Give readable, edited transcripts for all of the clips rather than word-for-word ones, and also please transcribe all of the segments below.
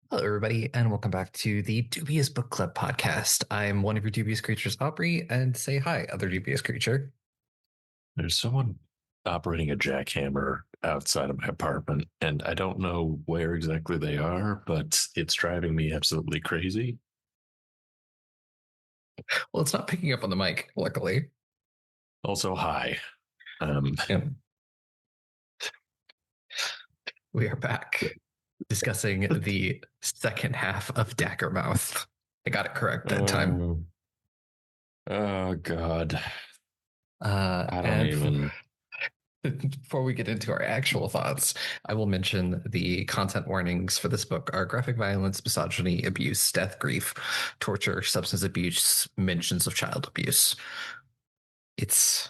Hello, everybody, and welcome back to the Dubious Book Club podcast. I'm one of your dubious creatures, Aubrey, and say hi, other dubious creature. There's someone operating a jackhammer outside of my apartment, and I don't know where exactly they are, but it's driving me absolutely crazy. Well, it's not picking up on the mic, luckily. Also, hi. Um, Yeah, we are back discussing the second half of Daggermouth. I got it correct that time. oh, oh God. I don't And even. before we get into our actual thoughts, I will mention the content warnings for this book are graphic violence, misogyny, abuse, death, grief, torture, substance abuse, mentions of child abuse. It's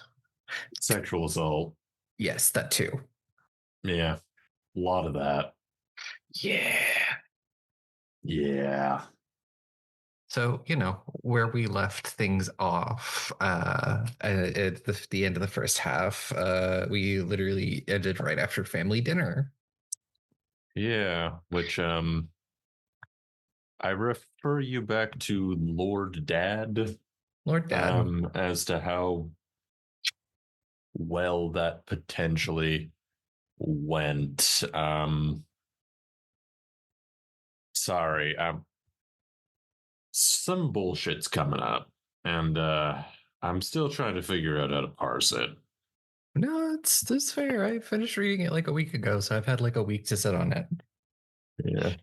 Sexual assault. Yes, that too. Yeah, a lot of that. Yeah. Yeah. So, where we left things off at the end of the first half, we literally ended right after family dinner. Yeah. Which, I refer you back to Lord Dad, Lord Dad. as to how well that potentially went. Sorry, some bullshit's coming up, and I'm still trying to figure out how to parse it. No, it's fair. I finished reading it like a week ago, so I've had like a week to sit on it. Yeah,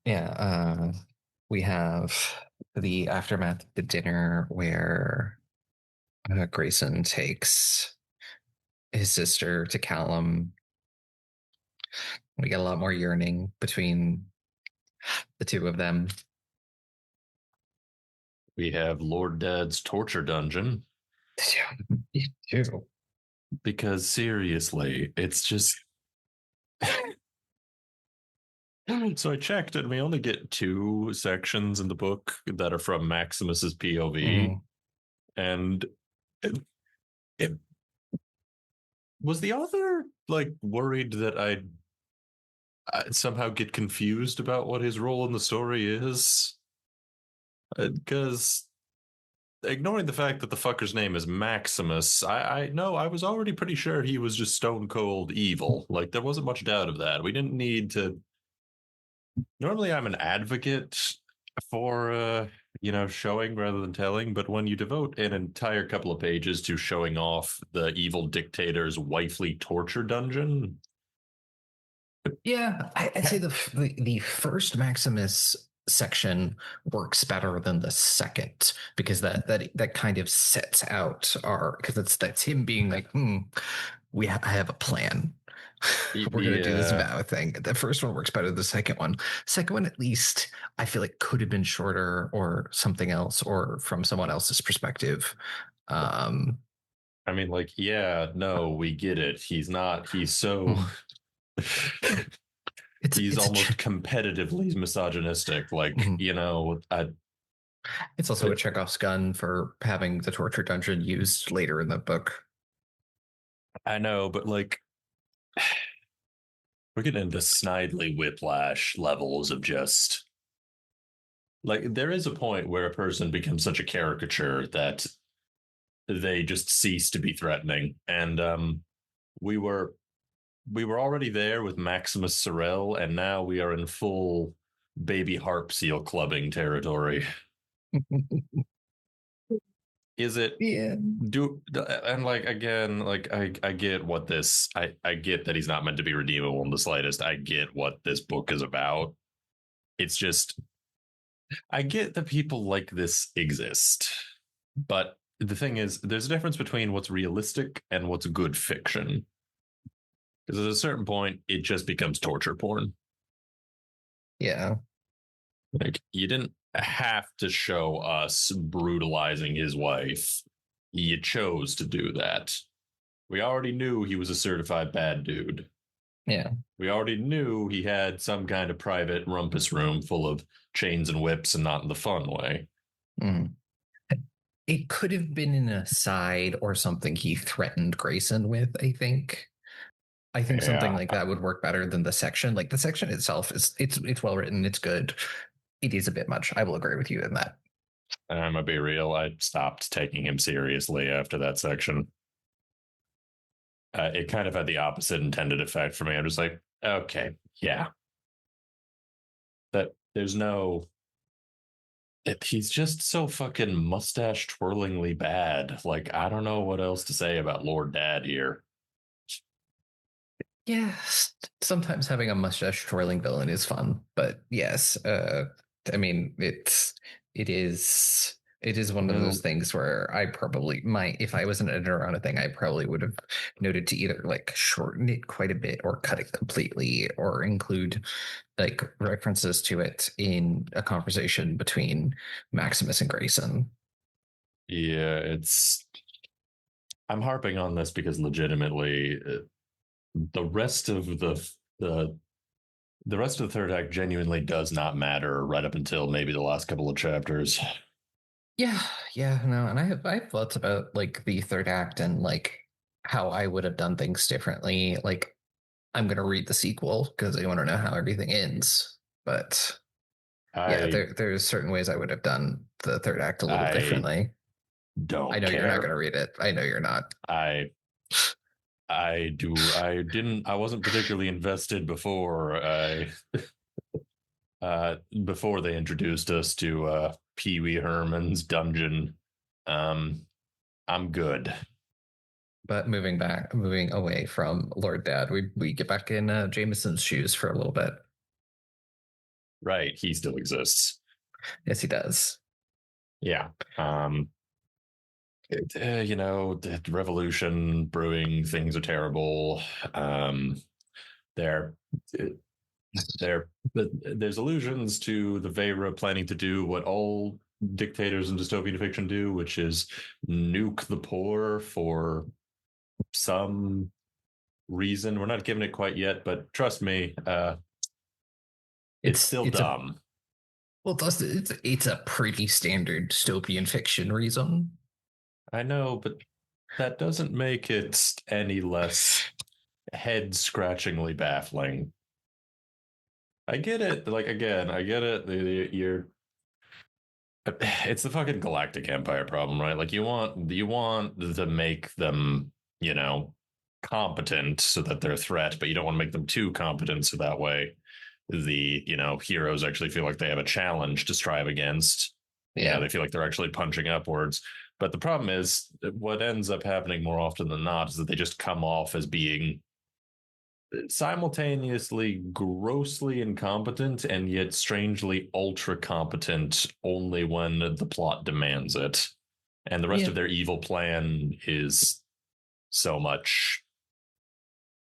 Yeah, we have the aftermath of the dinner where Grayson takes his sister to Callum. We get a lot more yearning between the two of them. we have Lord Dad's torture dungeon You do. because seriously, it's just. So I checked, and we only get two sections in the book that are from Maximus's POV, Mm. and it, it was the author like worried that I'd somehow get confused about what his role in the story is, because ignoring the fact that the fucker's name is Maximus, I know I was already pretty sure he was just stone cold evil. Like there wasn't much doubt of that. We didn't need to. Normally, I'm an advocate for showing rather than telling, but when you devote an entire couple of pages to showing off the evil dictator's wifely torture dungeon. Yeah, I'd say the first Maximus section works better than the second because that kind of sets out our because that's him being like, I have a plan. We're gonna do this Yeah, vow thing. The first one works better than the second one. Second one, at least, I feel like could have been shorter or something else or from someone else's perspective. Um, I mean, like, yeah, no, we get it. He's so it's he's it's a almost competitively misogynistic. Like, It's also a Chekhov's gun for having the torture dungeon used later in the book. I know, but like we're getting into snidely whiplash levels of just like there is a point where a person becomes such a caricature that they just cease to be threatening. And we were we were already there with Maximus Sorel, and now we are in full baby harp seal clubbing territory. Is it Yeah. do and like again, like I get what this I get that he's not meant to be redeemable in the slightest. I get what this book is about. It's just I get that people like this exist, but the thing is, there's a difference between what's realistic and what's good fiction. Because at a certain point, it just becomes torture porn. Yeah. Like, you didn't have to show us brutalizing his wife. You chose to do that. We already knew he was a certified bad dude. Yeah. We already knew he had some kind of private rumpus room full of chains and whips and not in the fun way. Mm. It could have been an aside or something he threatened Grayson with, I think. I think something Yeah, like that would work better than the section. Like the section itself is it's well written, it's good. It is a bit much. I will agree with you in that. I'm gonna be real. I stopped taking him seriously after that section. It kind of had the opposite intended effect for me. I'm just like, okay, yeah, that there's no. He's just so fucking mustache twirlingly bad. Like, I don't know what else to say about Lord Dad here. Yeah, sometimes having a mustache twirling villain is fun, but yes, I mean it is one of those Well, things where I probably might, if I was an editor on a thing, I probably would have noted to either like shorten it quite a bit or cut it completely or include like references to it in a conversation between Maximus and Grayson. yeah, it's. I'm harping on this because legitimately, the rest of the the rest of the third act genuinely does not matter right up until maybe the last couple of chapters. Yeah, yeah, no, and I have thoughts about like the third act and like how I would have done things differently. Like I'm gonna read the sequel because I want to know how everything ends. But yeah, I there's certain ways I would have done the third act a little I differently. I don't know you're not care. gonna read it. I know you're not. I I do. I didn't. I wasn't particularly invested before they introduced us to Pee Wee Herman's dungeon. Um, I'm good. But moving away from Lord Dad, we get back in Jameson's shoes for a little bit. Right, he still exists. Yes, he does. Yeah. The revolution brewing, things are terrible. They're there, but there's allusions to the Veyra planning to do what all dictators in dystopian fiction do, which is nuke the poor for some reason. We're not giving it quite yet, but trust me, it's still It's a dumb. well, it's a pretty standard dystopian fiction reason. I know, but that doesn't make it any less head scratchingly baffling. I get it. Like again, I get it. You're it's the fucking galactic empire problem, right? Like you want to make them, competent so that they're a threat, but you don't want to make them too competent so that way the, heroes actually feel like they have a challenge to strive against. Yeah, They feel like they're actually punching upwards. But the problem is what ends up happening more often than not is that they just come off as being simultaneously grossly incompetent and yet strangely ultra competent only when the plot demands it. And the rest yeah. of their evil plan is so much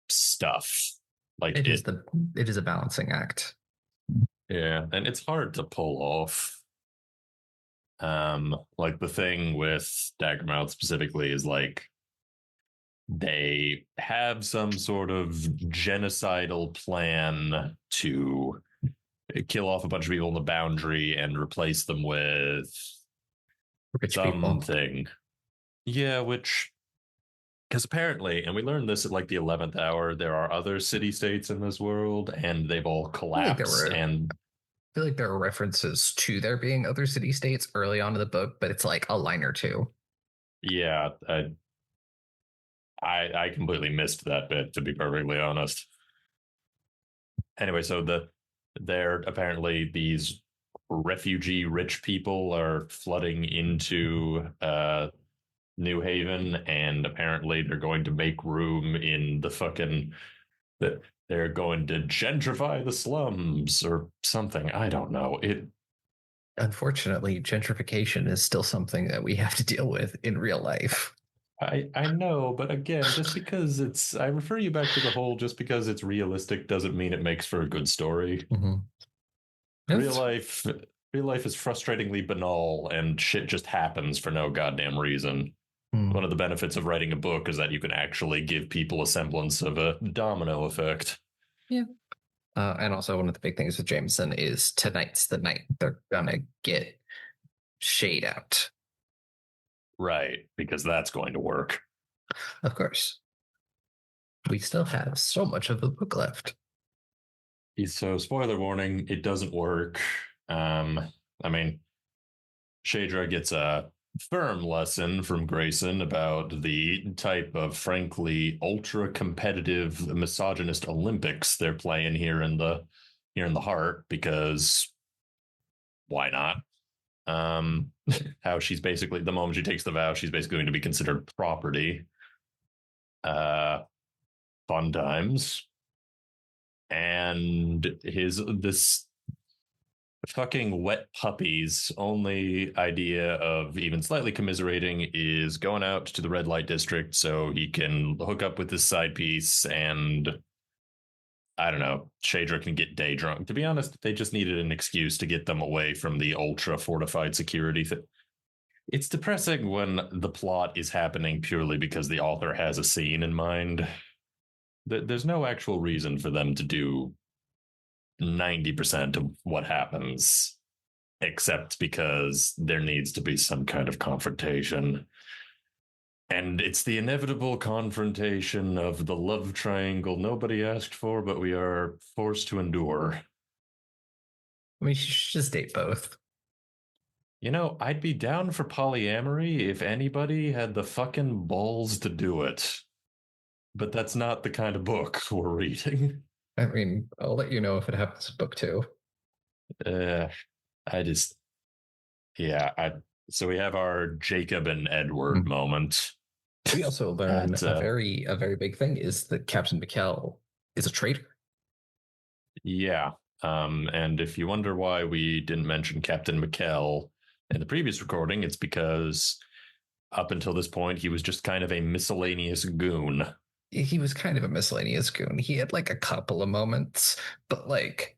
stuff. Like It is it, the it is a balancing act. yeah, and it's hard to pull off. Like the thing with Daggermouth specifically is like they have some sort of genocidal plan to kill off a bunch of people in the boundary and replace them with Rich people. something. Yeah, which because apparently, and we learned this at like the 11th hour, there are other city states in this world and they've all I feel like there collapsed. were And I feel like there are references to there being other city states early on in the book, but it's like a line or two. yeah, I completely missed that bit, to be perfectly honest. Anyway, so they're apparently these refugee rich people are flooding into New Haven, and apparently they're going to make room in the fucking that they're going to gentrify the slums or something. I don't know. Unfortunately, gentrification is still something that we have to deal with in real life. I know, but again, just because I refer you back to the whole just because it's realistic doesn't mean it makes for a good story. Mm-hmm. Real Yes. life real life is frustratingly banal and shit just happens for no goddamn reason. One Mm. of the benefits of writing a book is that you can actually give people a semblance of a domino effect. Yeah. And also, one of the big things with Jameson is tonight's the night they're gonna get shade out. Right, because that's going to work. Of course. We still have so much of the book left. So, spoiler warning, it doesn't work. I mean, Shadra gets a firm lesson from Grayson about the type of, frankly, ultra competitive misogynist Olympics they're playing here in the heart, because why not? Um, how she's basically, the moment she takes the vow, she's basically going to be considered property. Uh, Fun times. And his this fucking wet puppy's only idea of even slightly commiserating is going out to the red light district so he can hook up with his side piece, and I don't know, Shadra can get day drunk. To be honest, they just needed an excuse to get them away from the ultra fortified security. It's depressing when the plot is happening purely because the author has a scene in mind. There's no actual reason for them to do 90% of what happens, except because there needs to be some kind of confrontation. And it's the inevitable confrontation of the love triangle nobody asked for, but we are forced to endure. I mean, she should just date both. I'd be down for polyamory if anybody had the fucking balls to do it. But that's not the kind of book we're reading. I mean, I'll let you know if it happens in book two. Uh, I just, yeah. So we have our Jacob and Edward Mhm. moment. We also learn At, a very big thing is that Captain McKell is a traitor. yeah. And if you wonder why we didn't mention Captain McKell in the previous recording, it's because up until this point, he was just kind of a miscellaneous goon. He was kind of a miscellaneous goon. He had like a couple of moments, but like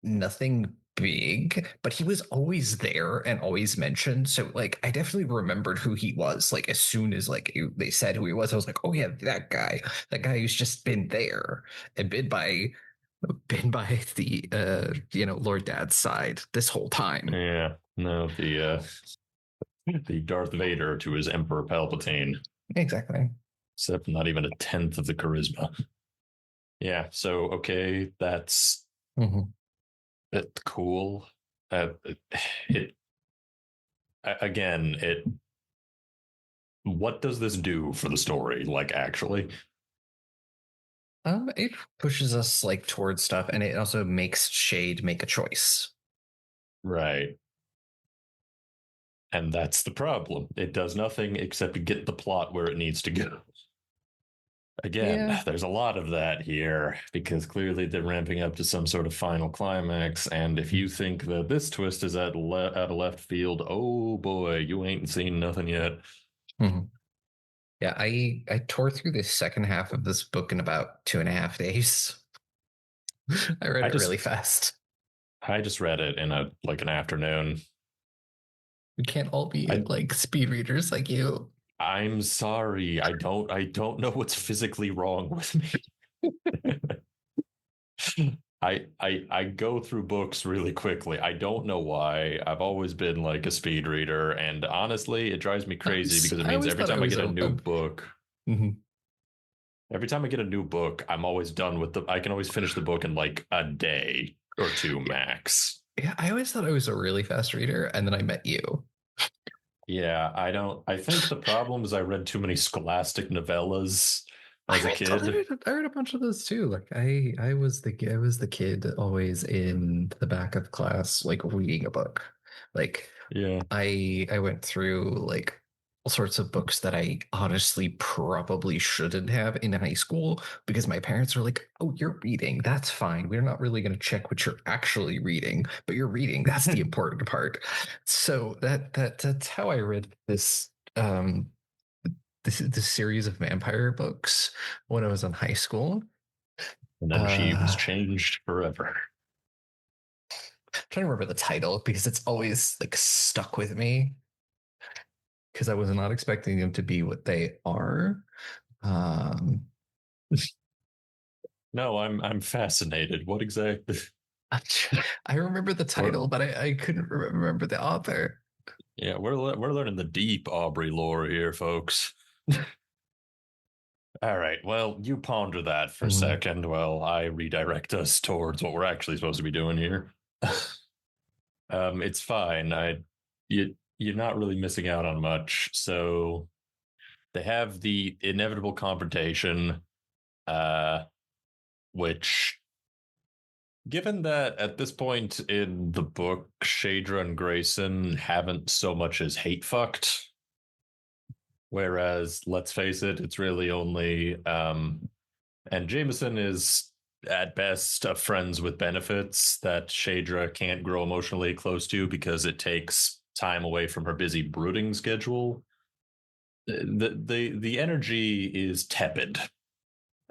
nothing big. But he was always there and always mentioned. So like I definitely remembered who he was. Like as soon as like they said who he was, I was like, oh yeah, that guy who's just been there and been by the Lord Dad's side this whole time. Yeah. No, the Darth Vader to his Emperor Palpatine, Exactly. except not even a tenth of the charisma. Yeah. So okay, that's Mm-hmm. cool. It again. It What does this do for the story? Like actually, It pushes us like towards stuff, and it also makes Shade make a choice. right? And that's the problem. It does nothing except get the plot where it needs to go. Again, Yeah. there's a lot of that here because clearly they're ramping up to some sort of final climax. And if you think that this twist is out of left field, oh boy, you ain't seen nothing yet. Mm-hmm. Yeah, I tore through the second half of this book in about 2.5 days. I read I it really just fast. I just read it in an afternoon. We can't all be I like speed readers like you. I'm sorry. I don't know what's physically wrong with me. I go through books really quickly. I don't know why. I've always been like a speed reader, and honestly, it drives me crazy because it I means always thought I was Mhm. every time I get a new book, I'm always done with I can always finish the book in like a day or two Yeah, max. yeah, I always thought I was a really fast reader, and then I met you. Yeah, I don't. I think the problem is I read too many scholastic novellas I as a read, I kid. read, I read a bunch of those too. Like I was the kid always in the back of class, like reading a book. Like Yeah. I went through like all sorts of books that I honestly probably shouldn't have in high school because my parents were like, "Oh, you're reading. That's fine. We're not really going to check what you're actually reading, but you're reading. That's the important part." So that's how I read this series of vampire books when I was in high school. And then she was Uh, changed forever. I'm trying to remember the title because it's always like stuck with me because I was not expecting them to be what they are. Um, No, I'm fascinated. What exactly? I remember the We're title, but I couldn't remember the author. Yeah, we're learning the deep Aubrey lore here, folks. All right. Well, you ponder that for a Mhm. second while I redirect us towards what we're actually supposed to be doing here. It's fine. You're not really missing out on much. So they have the inevitable confrontation, uh, which, given that at this point in the book, Shadra and Grayson haven't so much as hate fucked. Whereas, let's face it, it's really only and Jameson is at best a friends with benefits that Shadra can't grow emotionally close to because it takes time away from her busy brooding schedule. The energy is tepid.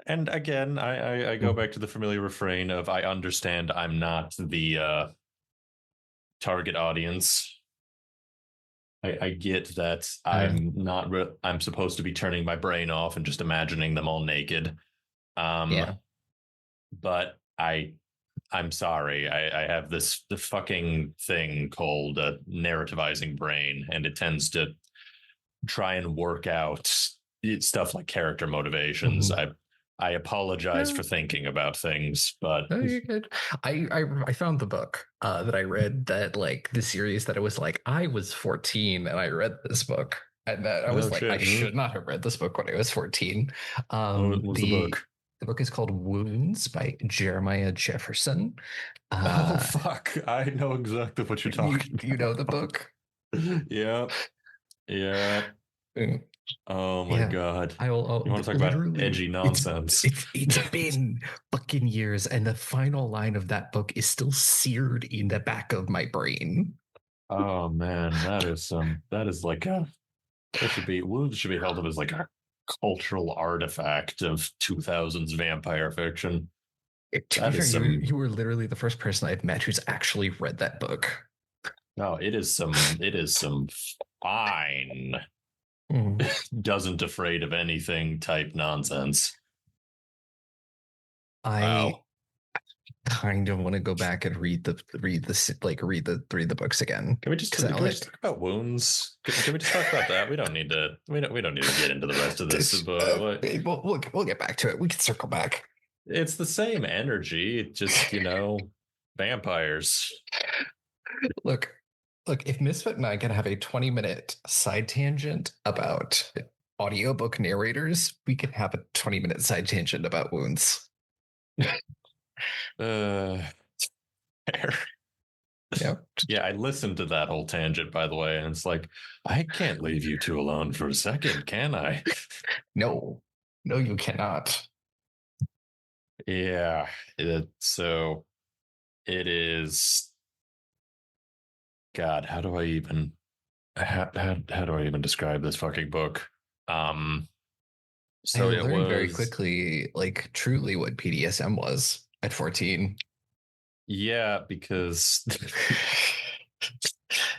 And again, I go back to the familiar refrain of I understand I'm not the target audience. I get that Uh, I'm not. I'm supposed to be turning my brain off and just imagining them all naked. Um, yeah. but I'm sorry. I have this the fucking thing called a narrativizing brain, and it tends to try and work out stuff like character motivations. Mhm. I apologize No, for thinking about things, but no, you're good. I found the book that I read that like the series that it was like I was 14 and I read this book and that I oh was like I shit, should not have read this book when I was 14. what was the The book? the book is called Wounds by Jeremiah Jefferson. Oh Uh, fuck, I know exactly what you're talking you know the about. book? Yeah, yeah. Mm. Oh my Yeah, god. I will You want to talk about literally. edgy nonsense? It's been fucking years, and the final line of that book is still seared in the back of my brain. Oh man, that is like a that should be Wounds should be held up as like a cultural artifact of 2000s vampire fiction. To be That fair, is some you were literally the first person I've met who's actually read that book. no, it is some fine Mm. doesn't afraid of anything type nonsense. I Wow. kind of want to go back and read the books again because I Can we just like talk about wounds? Can we just talk about that? We don't need to get into the rest of this, this. but what We'll get back to it. We can circle back. it's the same energy, it just, vampires. Look, look, if Misfit and I can have a 20-minute side tangent about audiobook narrators, we can have a 20-minute side tangent about wounds. Uh Yeah. Yeah, I listened to that whole tangent, by the way, and it's like, I can't leave you two alone for a second, can I? No, no, you cannot. Yeah, so it is. God, how do I even describe this fucking book? Um, I so it learned very was, quickly, like, truly what PDSM was at 14. yeah, because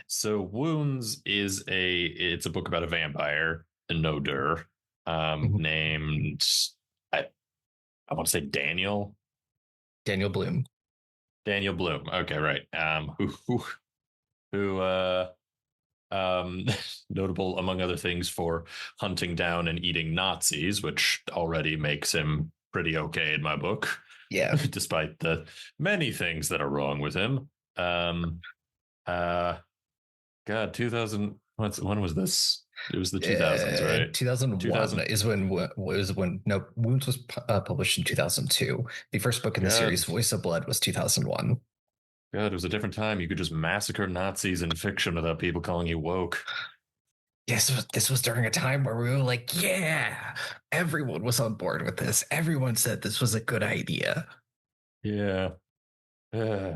so Wounds is it's a book about a vampire, a Nodur, named I, I want to say Daniel Bloom. Daniel Bloom. Okay, right. Who um, notable among other things for hunting down and eating Nazis, which already makes him pretty okay in my book, Yeah. despite the many things that are wrong with him. Uh, God, 2000. When was this? It was the 2000s, right? 2001 2000. is when no Wounds was published in 2002. The first book in the God, series, Voice of Blood, was 2001. God, it was a different time. You could just massacre Nazis in fiction without people calling you woke. This was during a time where we were like, yeah, everyone was on board with this. Everyone said this was a good idea. Yeah. Uh,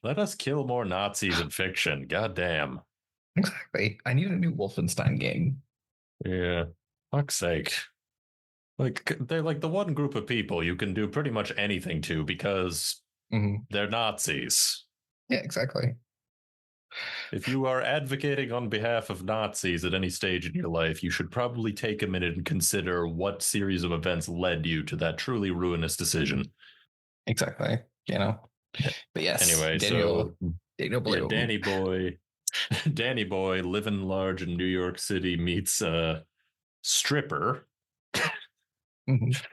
let us kill more Nazis in fiction. God damn. Exactly. I need a new Wolfenstein game. Yeah. Fuck's sake. Like, they're like the one group of people you can do pretty much anything to because Mhm. they're Nazis. Yeah, exactly. If you are advocating on behalf of Nazis at any stage in your life, you should probably take a minute and consider what series of events led you to that truly ruinous decision. Exactly. You know. But yes, Anyway, Daniel so Daniel yeah, Bloom. Danny Boy, living large in New York City, meets a stripper Mhm.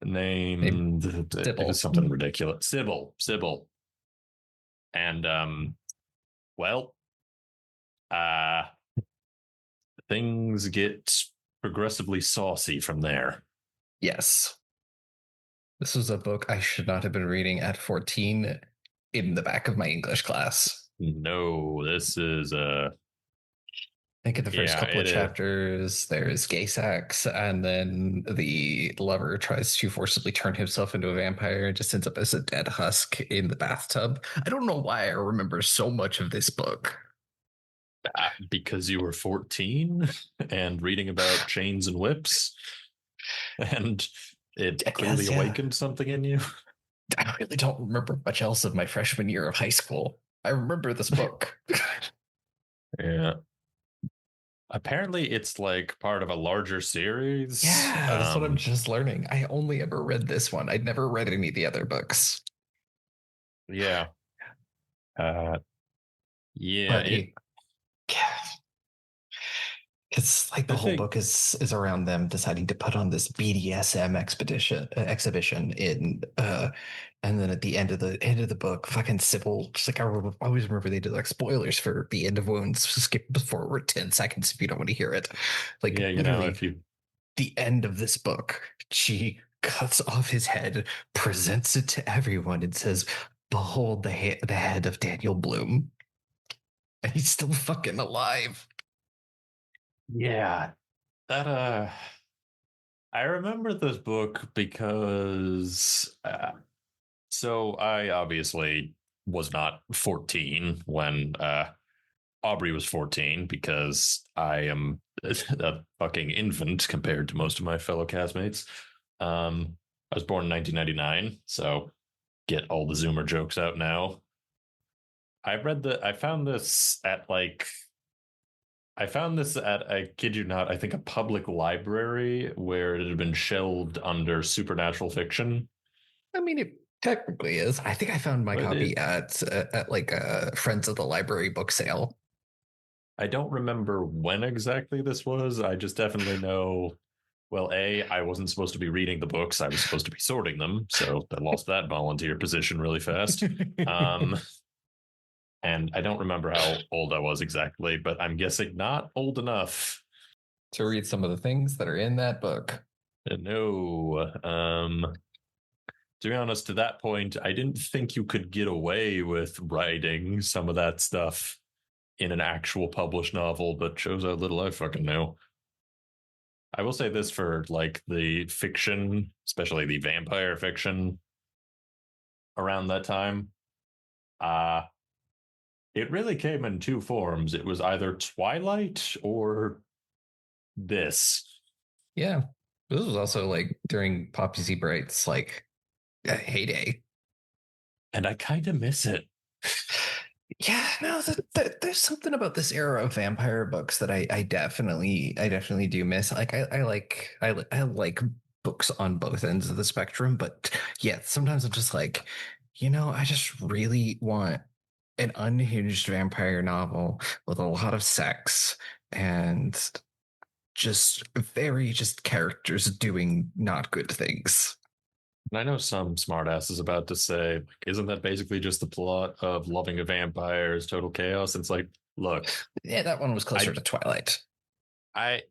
Maybe named it was Dibble. something ridiculous. Sybil. And well, uh things get progressively saucy from there. Yes. This was a book I should not have been reading at 14 in the back of my English class. No, this is I think in the first yeah, couple of it is. chapters, there's gay sex, and then the lover tries to forcibly turn himself into a vampire and just ends up as a dead husk in the bathtub. I don't know why I remember so much of this book. Because you were 14 and reading about chains and whips, and it I clearly guess, yeah. awakened something in you. I really don't remember much else of my freshman year of high school. I remember this book. Yeah. Apparently, it's like part of a larger series. Yeah, that's what I'm just learning. I only ever read this one. I'd never read any of the other books. Yeah. Uh, yeah. But it's like the I whole think, book is around them deciding to put on this BDSM exhibition in and then at the end of the book, fucking Sybil, just like I always remember they did like spoilers for the end of Wounds. Skip forward 10 seconds if you don't want to hear it. Like yeah, literally if you, the end of this book, she cuts off his head, presents it to everyone, and says, "Behold the head of Daniel Bloom," and he's still fucking alive. yeah, that, I remember this book because, so I obviously was not 14 when, Aubrey was 14 because I am a fucking infant compared to most of my fellow castmates. I was born in 1999, so get all the Zoomer jokes out now. I found this at I kid you not, I think a public library where it had been shelved under supernatural fiction. I mean, it technically is. I think I found my But copy it, at like a Friends of the Library book sale. I don't remember when exactly this was. I just definitely know, well, A, I wasn't supposed to be reading the books. I was supposed to be sorting them. So I lost that volunteer position really fast. Um, and I don't remember how old I was exactly, but I'm guessing not old enough. To read some of the things that are in that book. No. To be honest, to that point, I didn't think you could get away with writing some of that stuff in an actual published novel, but shows how little I fucking know. I will say this for like the fiction, especially the vampire fiction around that time. Uh it really came in two forms. It was either Twilight or this. Yeah. This was also like during Poppy Z Bright's like heyday. And I kind of miss it. Yeah, no, there's something about this era of vampire books that I definitely do miss. Like I like books on both ends of the spectrum, but yeah, sometimes I'm just like, I just really want an unhinged vampire novel with a lot of sex and just characters doing not good things. And I know some smartass is about to say, like, isn't that basically just the plot of Loving a Vampire is Total Chaos? And it's like, look, Yeah, that one was closer I to Twilight. I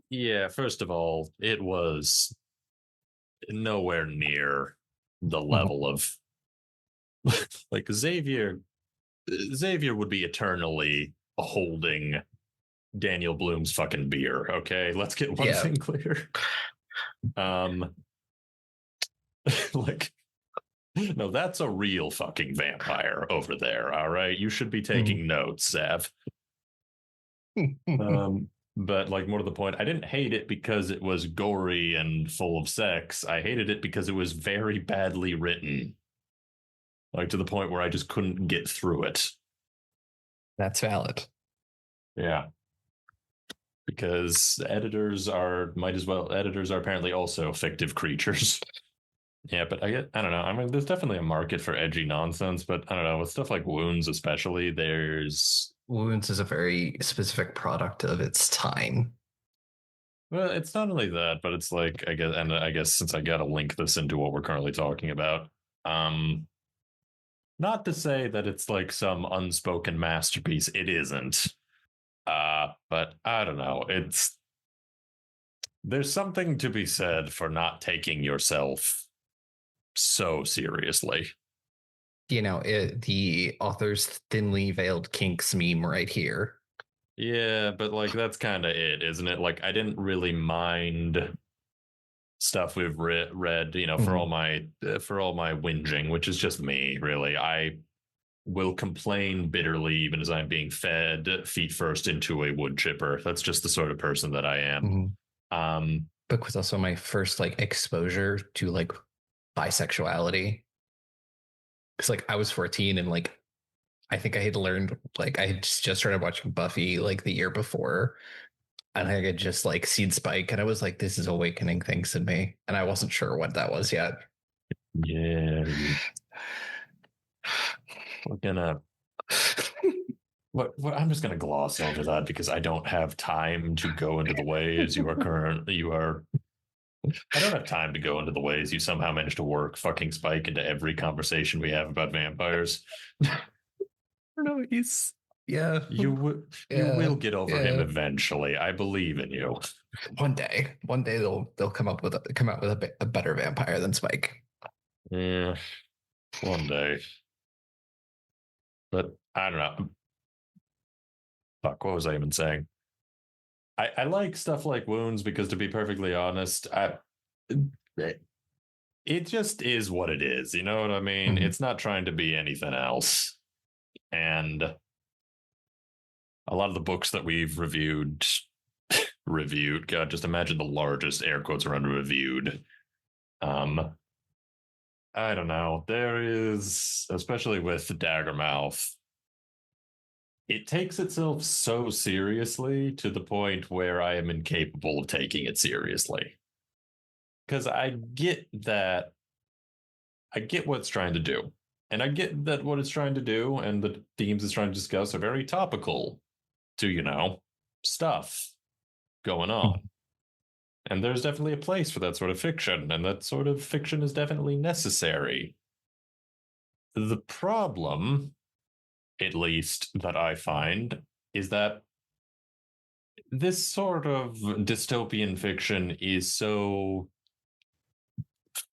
yeah, first of all, it was nowhere near the Mhm. level of like Xavier would be eternally holding Daniel Bloom's fucking beer. Okay, let's get one Yeah. thing clear. Um, like, no, that's a real fucking vampire over there. All right, you should be Mhm. taking notes, Sav. But like more to the point, I didn't hate it because it was gory and full of sex. I hated it because it was very badly written, like to the point where I just couldn't get through it. That's valid. Yeah, because editors are apparently also fictive creatures. Yeah, but I don't know. I mean, there's definitely a market for edgy nonsense, but I don't know, with stuff like Wounds especially, there's Wounds is a very specific product of its time. Well, it's not only that, but it's like I guess since I got to link this into what we're currently talking about, um, not to say that it's like some unspoken masterpiece. It isn't. But I don't know. There's something to be said for not taking yourself so seriously. The author's thinly veiled kinks meme right here. Yeah, but like that's kind of it, isn't it? Like I didn't really mind stuff we've read, Mhm. for all my whinging, which is just me, really. I will complain bitterly even as I'm being fed feet first into a wood chipper. That's just the sort of person that I am. Mhm. Um, Book was also my first like exposure to like bisexuality. Because like I was 14 and like I think I had learned like I had just started watching Buffy like the year before, and I had just like seen Spike, and I was like, this is awakening things in me, and I wasn't sure what that was yet. yeah, we're gonna. I'm just gonna gloss over that because I don't have time to go into the ways you are currently. You are. I don't have time to go into the ways you somehow managed to work fucking Spike into every conversation we have about vampires. No, he's yeah, You yeah, will get over him yeah. eventually. I believe in you. One day they'll come out with a better vampire than Spike. Yeah, one day. But I don't know. Fuck, what was I even saying? I like stuff like wounds because, to be perfectly honest, it just is what it is. You know what I mean? Mhm. It's not trying to be anything else. And a lot of the books that we've reviewed, God, just imagine the largest air quotes around reviewed. Um, I don't know. There is, especially with Daggermouth, it takes itself so seriously to the point where I am incapable of taking it seriously. Because I get what it's trying to do. And I get that what it's trying to do and the themes it's trying to discuss are very topical to, stuff going on. Mhm. And there's definitely a place for that sort of fiction, and that sort of fiction is definitely necessary. The problem, at least that I find, is that this sort of dystopian fiction is so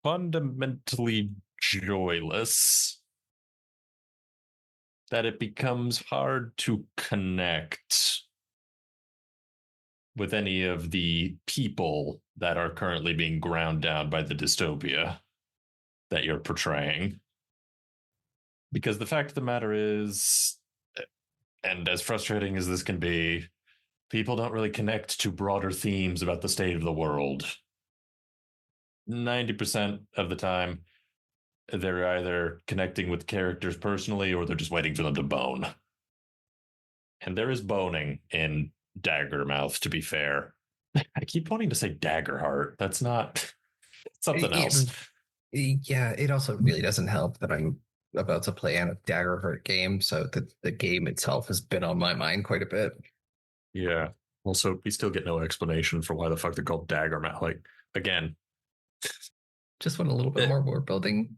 fundamentally joyless that it becomes hard to connect with any of the people that are currently being ground down by the dystopia that you're portraying. Because the fact of the matter is, and as frustrating as this can be, people don't really connect to broader themes about the state of the world. 90% of the time, they're either connecting with characters personally or they're just waiting for them to bone. And there is boning in Daggermouth, to be fair. I keep wanting to say Daggerheart. That's not something else. It, yeah, it also really doesn't help that I'm about to play a Daggerheart game, so the game itself has been on my mind quite a bit. Yeah. Also, we still get no explanation for why the fuck they're called Daggermouth. Like, again, Just want a little bit it, more world building.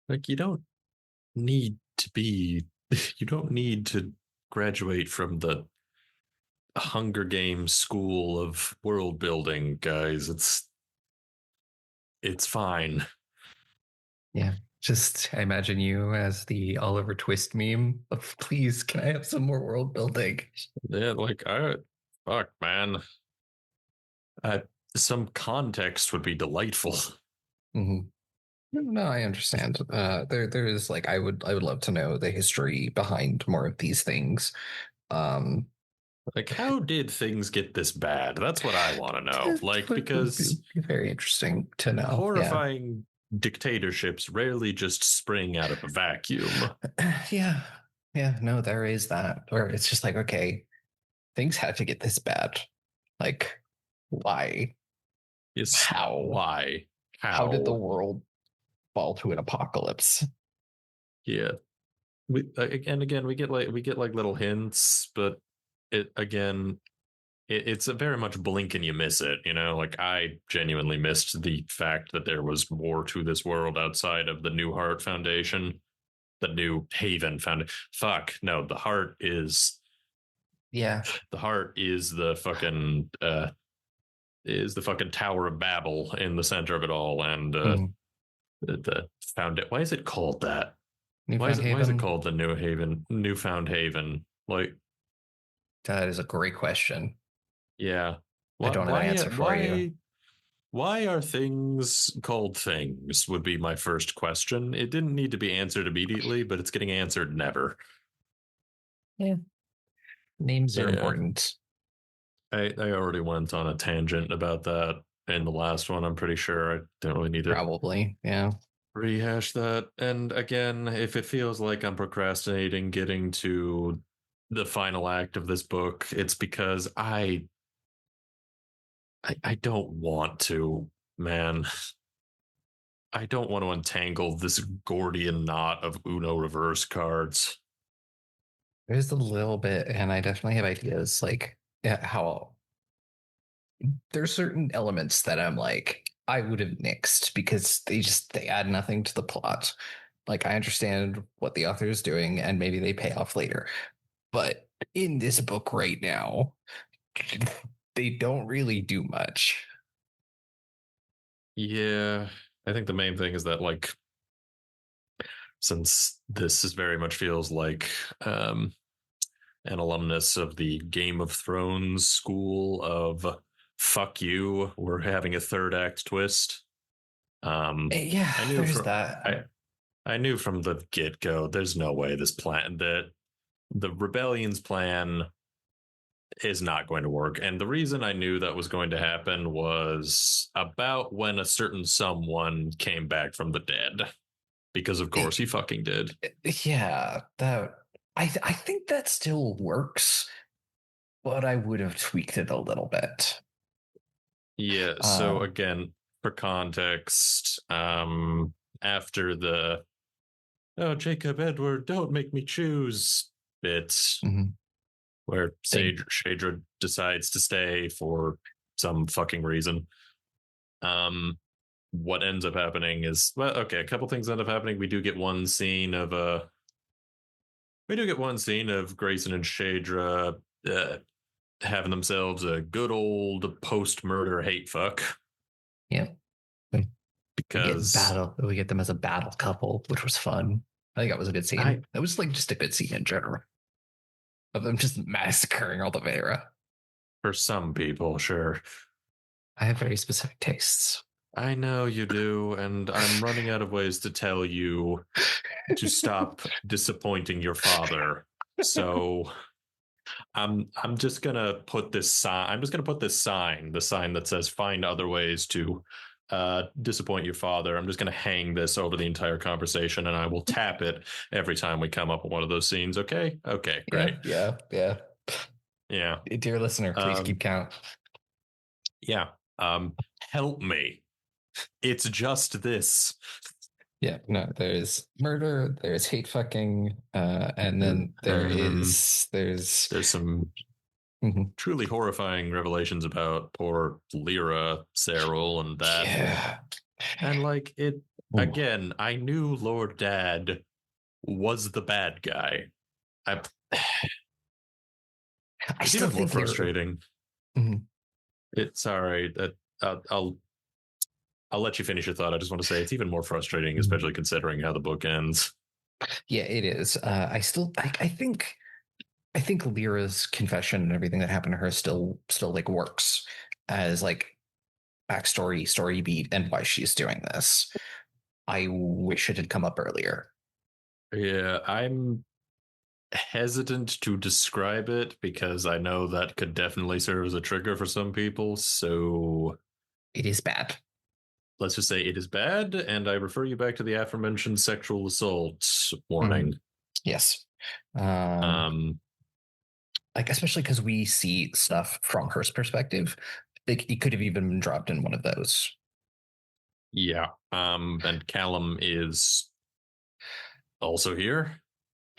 like you don't need to be, you don't need to graduate from the Hunger Games school of world building, guys. It's fine. Yeah. Just I imagine you as the Oliver Twist meme of please, can I have some more world building? Yeah, like I fuck, man. Uh, some context would be delightful. Mm-hmm. No, I understand. There is like I would love to know the history behind more of these things. Um, Like, how did things get this bad? That's what I want to know. it Like, would because be very interesting to know. Yeah. horrifying dictatorships rarely just spring out of a vacuum. Yeah. Yeah. No, there is that. Where it's just like, okay, things had to get this bad. Like, why? Yes, How? why? How did the How? world fall to an apocalypse? Yeah. We and again we get like little hints, but it again it's a very much blink and you miss it, you know? Like, I genuinely missed the fact that there was more to this world outside of the New Heart Foundation, the New Haven Foundation. Fuck, no, Yeah. the heart is the fucking Tower of Babel in the center of it all, and Mhm. the found it. Why is it called that? Newfound Why is it Haven. called the New Haven, Newfound Haven? Like, That is a great question. yeah, I don't have an answer for you. why are things called things? Would be my first question. It didn't need to be answered immediately, but it's getting answered never. Yeah. Names are Yeah, important. I already went on a tangent about that in the last one. I'm pretty sure I don't really need to Probably. Yeah. rehash that. And again, if it feels like I'm procrastinating getting to the final act of this book, it's because I don't want to, man. I don't want to untangle this Gordian knot of Uno reverse cards. There's a little bit, and I definitely have ideas like how there's certain elements that I'm like, I would have nixed because they add nothing to the plot. Like I understand what the author is doing, and maybe they pay off later. But in this book right now, they don't really do much. Yeah, I think the main thing is that, like, since this is very much feels like an alumnus of the Game of Thrones school of fuck you, we're having a third act twist. Um, Yeah, I knew there's from that. I knew from the get go, there's no way this plan that the rebellion's plan is not going to work. And the reason I knew that was going to happen was about when a certain someone came back from the dead. Because of course he fucking did. Yeah, that I think that still works, but I would have tweaked it a little bit. Yeah, so Uh, again, for context, after the "oh, Jacob Edward, don't make me choose" bit, mhm. where They Shadra decides to stay for some fucking reason. Um, what ends up happening is, well, okay, a couple things end up happening. We do get one scene of Grayson and Shadra uh, having themselves a good old post murder hate fuck yeah, we because we get them as a battle couple, which was fun. I think that was a good I scene. That was like just a good scene in general of them just massacring all the Vera. for some people, sure. I have very specific tastes. I know you do, and I'm running out of ways to tell you to stop disappointing your father. So I'm just gonna put this sign. I'm just gonna put this sign, the sign that says "Find other ways to disappoint your father." I'm just gonna hang this over the entire conversation, and I will tap it every time we come up with one of those scenes. Okay, okay, Yeah, great. yeah, yeah. Yeah, Dear listener, please keep um, count. yeah. Help me. It's just this. Yeah, no, there's murder, there's hate fucking, and then Um, there's there's some mhm. truly horrifying revelations about poor Lyra Cyril and that. Yeah. And like it Ooh. again, I knew Lord Dad was the bad guy. I, I it's still even more think Lyra. frustrating. Mhm. It's all right. I'll let you finish your thought. I just want to say it's even more frustrating, Mhm. especially considering how the book ends. Yeah, it is. I think Lyra's confession and everything that happened to her still like works as like backstory, story beat, and why she's doing this. I wish it had come up earlier. Yeah, I'm hesitant to describe it because I know that could definitely serve as a trigger for some people. So It is bad. let's just say it is bad, and I refer you back to the aforementioned sexual assault Mhm. warning. Yes. Um, Um, like especially because we see stuff from her perspective. Like it could have even been dropped in one of those. yeah. And Callum is also here.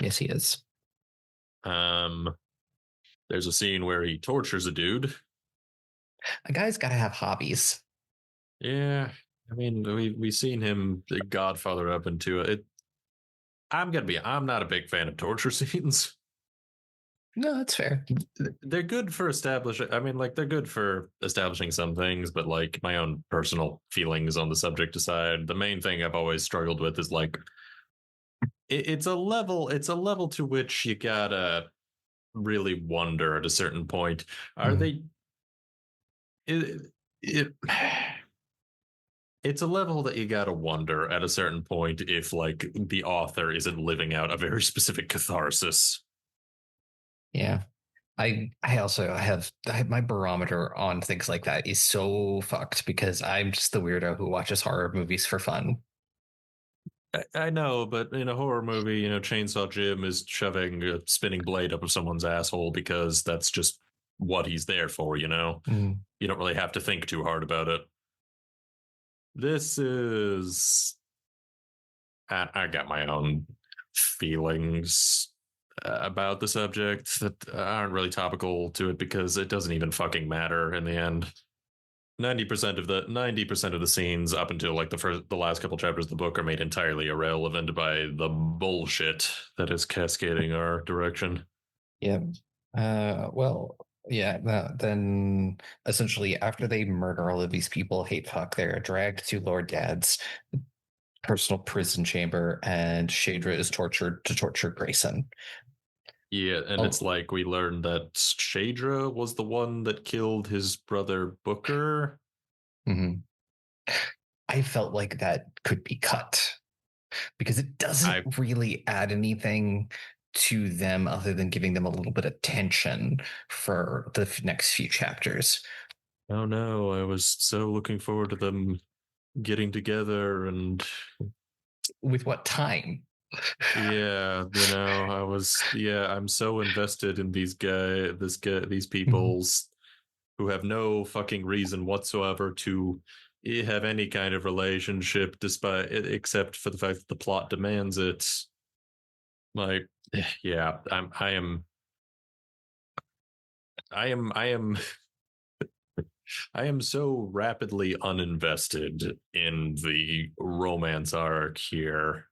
Yes, he is. Um, There's a scene where he tortures a dude. A guy's got to have hobbies. Yeah, I mean, we've seen him the Godfather up into it. I'm not a big fan of torture scenes. No, that's fair. They're good for establishing. I mean, like they're good for establishing some things, but like my own personal feelings on the subject aside, the main thing I've always struggled with is like it's a level. It's a level to which you gotta really wonder at a certain point. Are Mm, they? It, it it's a level that you gotta wonder at a certain point if like the author isn't living out a very specific catharsis. yeah. I also my barometer on things like that is so fucked because I'm just the weirdo who watches horror movies for fun. I know, but in a horror movie, Chainsaw Jim is shoving a spinning blade up of someone's asshole because that's just what he's there for. Mm, You don't really have to think too hard about it. This is. I got my own feelings about the subject that aren't really topical to it because it doesn't even fucking matter in the end. 90% of the scenes up until like the last couple chapters of the book are made entirely irrelevant by the bullshit that is cascading our direction. yeah. Well, yeah. Then essentially, after they murder all of these people, hate fuck, they're dragged to Lord Dad's personal prison chamber, and Shadra is tortured to torture Grayson. Yeah, and it's Oh, like we learned that Shadra was the one that killed his brother Booker. mhm. I felt like that could be cut because it doesn't I really add anything to them other than giving them a little bit of tension for the next few chapters. Oh no, I was so looking forward to them getting together and With what time? yeah, I'm so invested in these Mhm. people's who have no fucking reason whatsoever to have any kind of relationship despite except for the fact that the plot demands it. Like yeah, I am I am so rapidly uninvested in the romance arc here.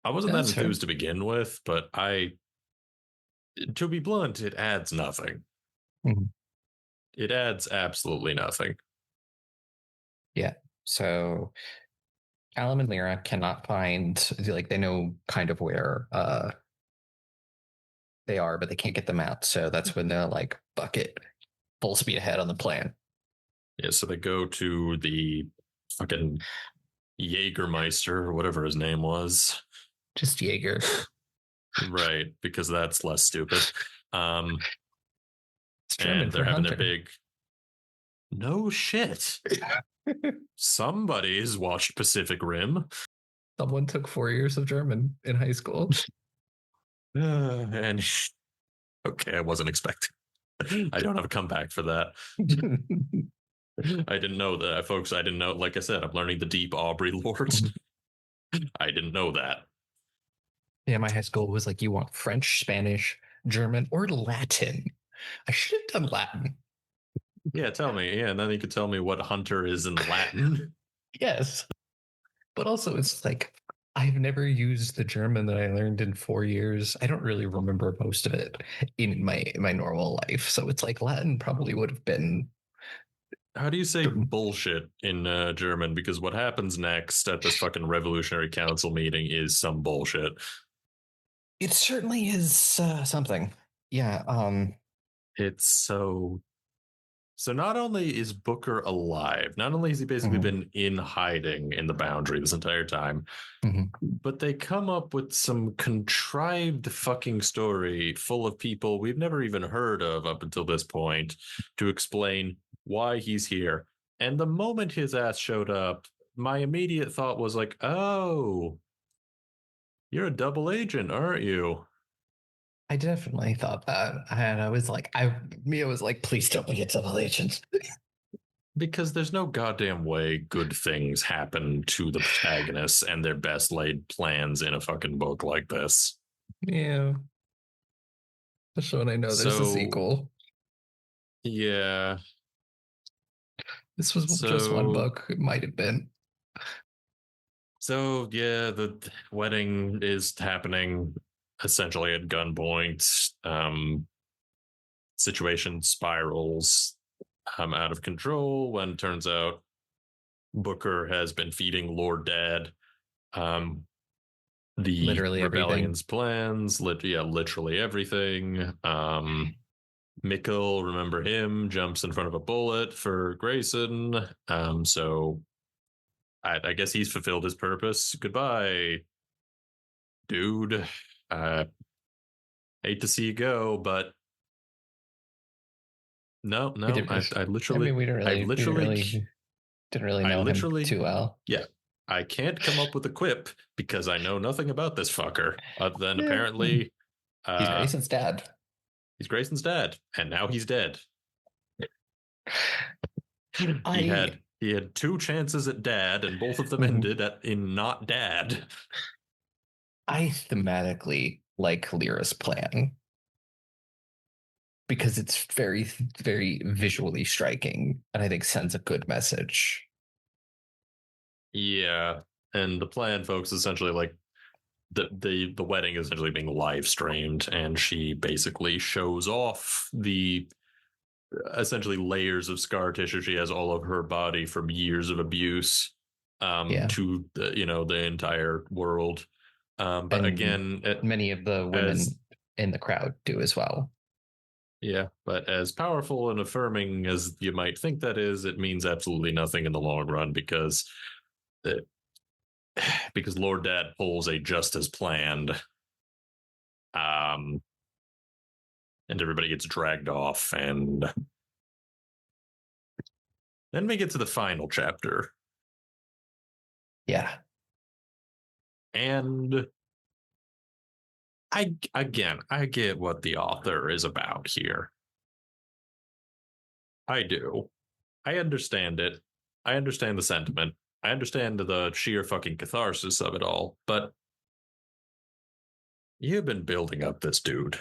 I wasn't that That's fair. enthused to begin with, but to be blunt, it adds nothing. Mhm. It adds absolutely nothing. Yeah. So Callum and Lyra cannot find, like, they know kind of where they are, but they can't get them out. So that's when they're like, fuck it, full speed ahead on the plan. Yeah, so they go to the fucking Jägermeister or whatever his name was. Just Jaeger. Right, because that's less stupid. Um, It's German and for they're having their hunter. big no shit. Somebody's watched Pacific Rim. Someone took 4 years of German in high school. And okay, I wasn't expecting. I don't have a comeback for that. I didn't know that, folks. I didn't know. Like I said, I'm learning the deep Aubrey lords. I didn't know that. Yeah, my high school was like, you want French, Spanish, German, or Latin. I should have done Latin. Yeah, tell me. Yeah, and then you could tell me what hunter is in Latin. Yes. But also, it's like, I've never used the German that I learned in 4 years. I don't really remember most of it in my normal life. So it's like Latin probably would have been. How do you say bullshit in German? Because what happens next at this fucking Revolutionary Council meeting is some bullshit. It certainly is something. Yeah. It's so. Not only is Booker alive, not only has he basically Mhm, been in hiding in the Boundary this entire time, mhm. but they come up with some contrived fucking story full of people we've never even heard of up until this point to explain why he's here. And the moment his ass showed up, my immediate thought was like, oh, you're a double agent, aren't you? I definitely thought that. And I was like, Mia was like, please don't be a double agent. Because there's no goddamn way good things happen to the protagonists and their best laid plans in a fucking book like this. Yeah. Especially when I know there's a So sequel. yeah, This was just one so book. It might have been. so yeah, the wedding is happening essentially at gunpoint. Situation spirals out of control when it turns out Booker has been feeding Lord Dad um, the Literally everything. rebellion's plans. Literally everything. Mikkel, remember him, jumps in front of a bullet for Grayson. So I guess he's fulfilled his purpose. Goodbye, dude. Uh, Hate to see you go, but no, We no. did. I I mean, literally, I literally, didn't really I know him literally, too well. yeah. I can't come up with a quip because I know nothing about this fucker other than Yeah, apparently he's uh, Grayson's dad. he's Grayson's dad, and now he's dead. I He had two chances at dad, and both of them mhm. ended in not dad. I thematically like Lyra's plan because it's very visually striking, and I think sends a good message. Yeah, and the plan, folks, essentially like the wedding is essentially being live streamed, and she basically shows off the essentially layers of scar tissue she has all over her body from years of abuse Yeah, to the entire world. But and again, many of the as women in the crowd do as well. yeah, but as powerful and affirming as you might think that is, it means absolutely nothing in the long run it, because Lord Dad pulls a just as planned, um, and everybody gets dragged off, and then we get to the final chapter, Yeah, and I get what the author is about here. I do. I understand it. I understand the sentiment. I understand the sheer fucking catharsis of it all, but you've been building up this dude.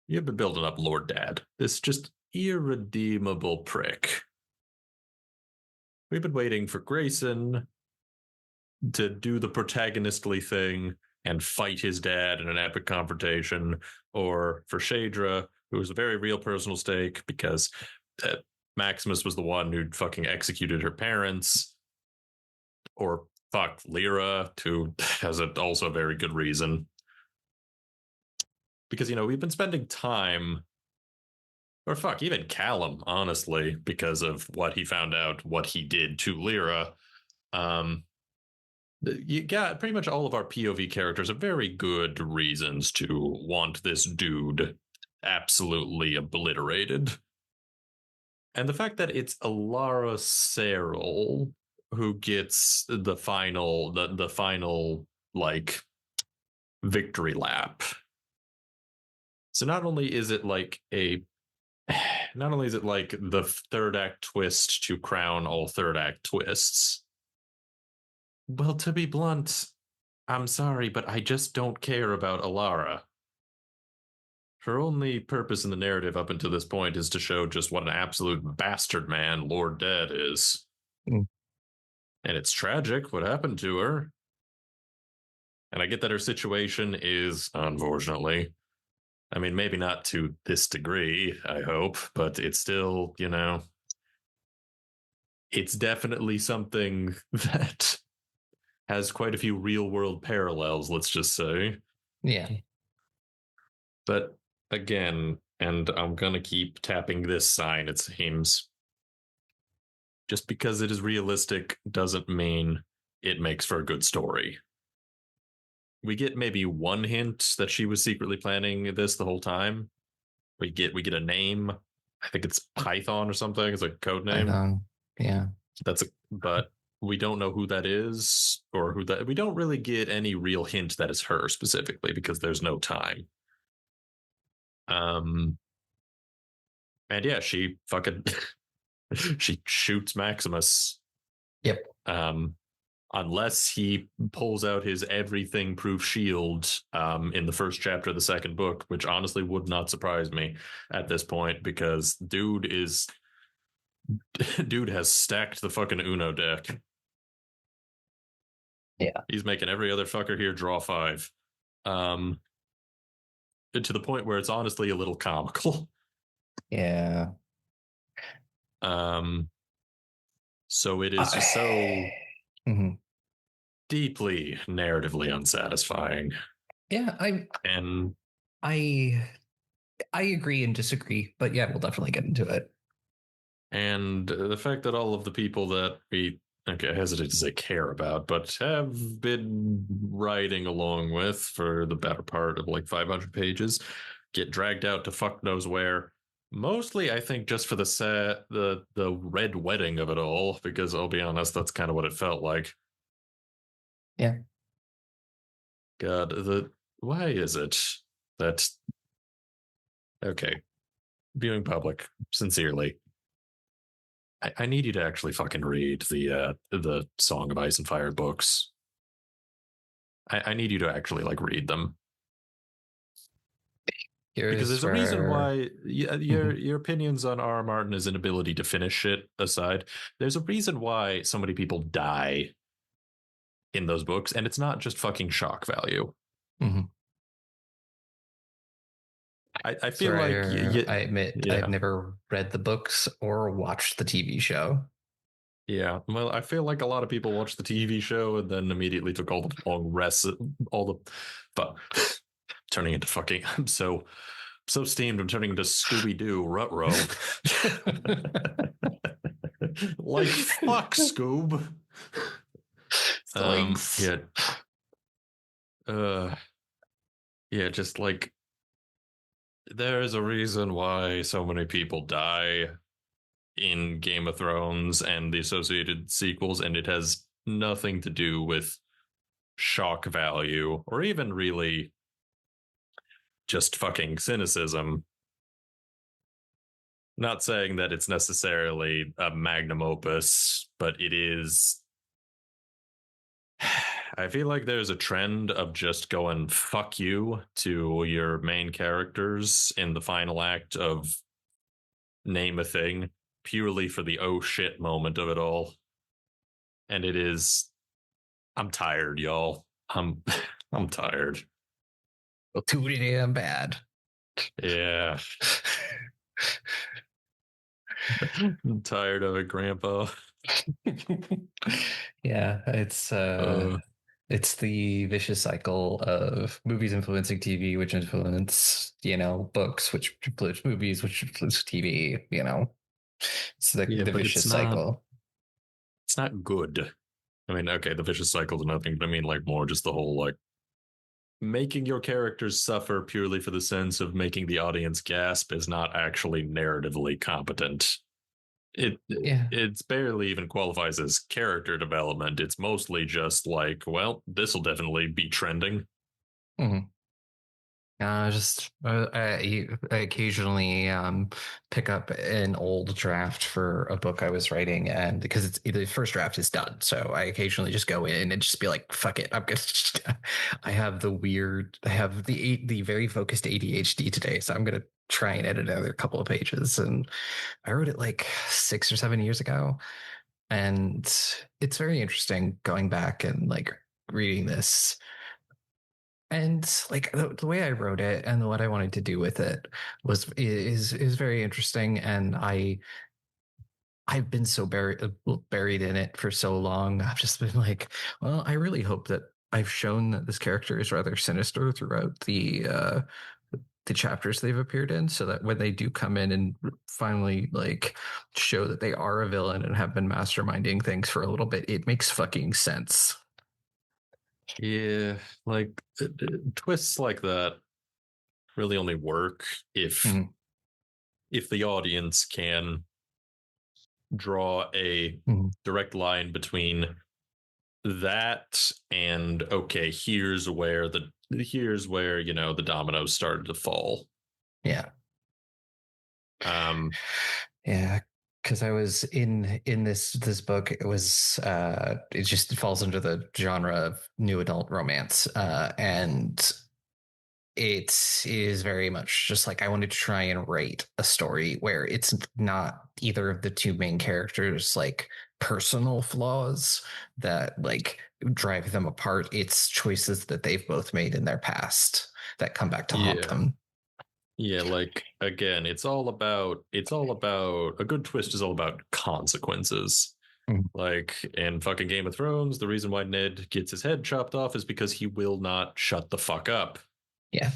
You've been building up Lord Dad. This just irredeemable prick. We've been waiting for Grayson to do the protagonistly thing and fight his dad in an epic confrontation, or for Shadra, who was a very real personal stake because uh, Maximus was the one who fucking executed her parents, or fuck Lyra, who has also a very good reason. Because, we've been spending time, or fuck, even Callum, honestly, because of what he found out, what he did to Lyra. Um, you got pretty much all of our POV characters have very good reasons to want this dude absolutely obliterated. And the fact that it's Alara Serral who gets the final like victory lap. So not only is it like the third act twist to crown all third act twists. Well, to be blunt, I'm sorry, but I just don't care about Alara. Her only purpose in the narrative up until this point is to show just what an absolute bastard man Lord Dead is. mm. And it's tragic what happened to her. And I get that her situation is, unfortunately, I mean, maybe not to this degree, I hope, but it's still, it's definitely something that has quite a few real world parallels, let's just say. Yeah, But again, and I'm going to keep tapping this sign, it seems, just because it is realistic doesn't mean it makes for a good story. We get maybe one hint that she was secretly planning this the whole time. We get a name. I think it's Python or something. It's like a code name. Python. Yeah, But we don't know who that is or who that. We don't really get any real hint that it's her specifically because there's no time. Um, and yeah, she fucking she shoots Maximus. yep. Um, unless he pulls out his everything proof shield in the first chapter of the second book, which honestly would not surprise me at this point, because dude has stacked the fucking Uno deck. Yeah. He's making every other fucker here draw 5. To the point where it's honestly a little comical. Yeah. So it is just so Mhm. deeply narratively unsatisfying. Yeah, And I I agree and disagree, but yeah, we'll definitely get into it. the fact that all of the people that we, okay, I hesitate to say care about, but have been writing along with for the better part of like 500 pages get dragged out to fuck knows where. Mostly, I think, just for the red wedding of it all, because I'll be honest, that's kind of what it felt like. Yeah. God, why is it that, okay, viewing public, sincerely, I need you to actually fucking read the Song of Ice and Fire books. I need you to actually like read them, because Here's there's a reason where why Mhm. your opinions on R. R. Martin's inability to finish shit aside, there's a reason why so many people die in those books, and it's not just fucking shock value. Mhm. I So feel like I admit I've yeah. never read the books or watched the TV show. Yeah, well, I feel like a lot of people watched the TV show and then immediately took all the long rests, all the, but turning into fucking. I'm so steamed. I'm turning into Scooby Doo Rutro. Like fuck, Scoob. Thanks. Yeah, uh, yeah, just like there is a reason why so many people die in Game of Thrones and the associated sequels, and it has nothing to do with shock value or even really just fucking cynicism. Not saying that it's necessarily a magnum opus, but it is. I feel like there's a trend of just going fuck you to your main characters in the final act of Name a Thing, purely for the oh shit moment of it all. And it is, I'm tired, y'all. I'm tired. Well, too damn bad. Yeah. I'm tired of it, Grandpa. Yeah, Uh, it's the vicious cycle of movies influencing TV, which influence, books, which influence movies, which influence TV, It's yeah, the but vicious cycle. it's not good. I mean, okay, the vicious cycle is nothing, but I mean like more just the whole like making your characters suffer purely for the sense of making the audience gasp is not actually narratively competent. It Yeah. it's barely even qualifies as character development. It's mostly just like, well, this will definitely be trending. Mhm. Just I occasionally pick up an old draft for a book I was writing, and because it's the first draft is done, so I occasionally just go in and just be like, "Fuck it, I'm gonna." I have the very focused ADHD today, so I'm gonna try and edit another couple of pages. And I wrote it like 6 or 7 years ago, and it's very interesting going back and like reading this, and like the way I wrote it and what I wanted to do with it is very interesting. And I've been so buried in it for so long. I've just been like, well, I really hope that I've shown that this character is rather sinister throughout the chapters they've appeared in, so that when they do come in and finally like show that they are a villain and have been masterminding things for a little bit, it makes fucking sense. Yeah, like twists like that really only work Mm-hmm. if the audience can draw a Mm-hmm. direct line between that and okay, here's where the dominoes started to fall. Yeah. Um, Yeah. because I was in this book. It was it just falls under the genre of new adult romance, and it is very much just like I wanted to try and write a story where it's not either of the two main characters like personal flaws that like drive them apart. It's choices that they've both made in their past that come back to haunt Yeah. them. Yeah, like again, it's all about a good twist is all about consequences. Mm. Like in fucking Game of Thrones, the reason why Ned gets his head chopped off is because he will not shut the fuck up. Yeah,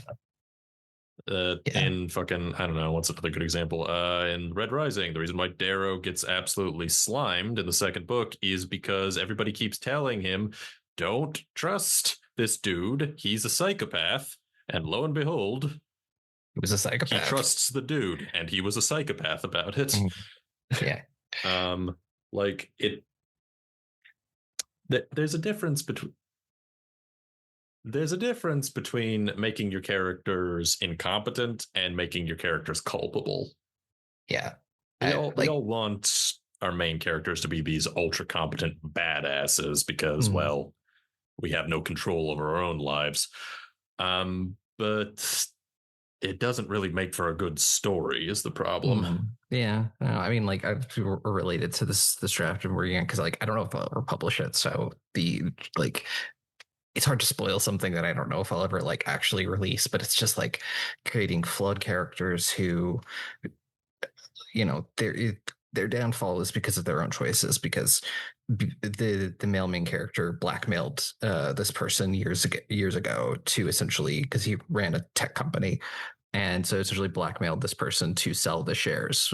yeah, In fucking, I don't know, what's another good example? In Red Rising, the reason why Darrow gets absolutely slimed in the second book is because everybody keeps telling him, don't trust this dude. He's a psychopath. And lo and behold, he was a he psychopath. trusts the dude, and he was a psychopath about it. Mm. Yeah, Um, like it, there's a difference between making your characters incompetent and making your characters culpable. yeah. We I, all we like, all want our main characters to be these ultra competent badasses because, mm, well, we have no control over our own lives. But it doesn't really make for a good story. Is the problem? yeah. I mean, like I've related to this draft and working because like I don't know if I'll ever publish it, so the like it's hard to spoil something that I don't know if I'll ever like actually release, but it's just like creating flawed characters who, you know, their downfall is because of their own choices. Because the male main character blackmailed this person years ago to essentially because he ran a tech company, and so essentially blackmailed this person to sell the shares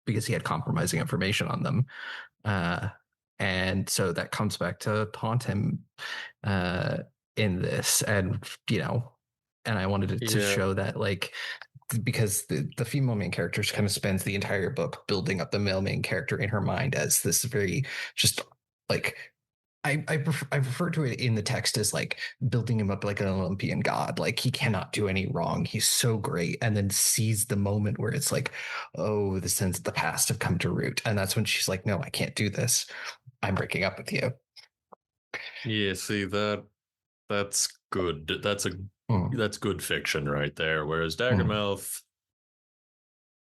because he had compromising information on them. Uh, and so that comes back to taunt him uh, in this, and you know, and I wanted it to Yeah, show that like because the female main character kind of spends the entire book building up the male main character in her mind as this very just like I refer to it in the text as like building him up like an Olympian god. Like he cannot do any wrong. He's so great, and then sees the moment where it's like, oh, the sins of the past have come to root, and that's when she's like, no, I can't do this. I'm breaking up with you. yeah. See that's good. Mm, That's good fiction right there. Whereas mm, Daggermouth,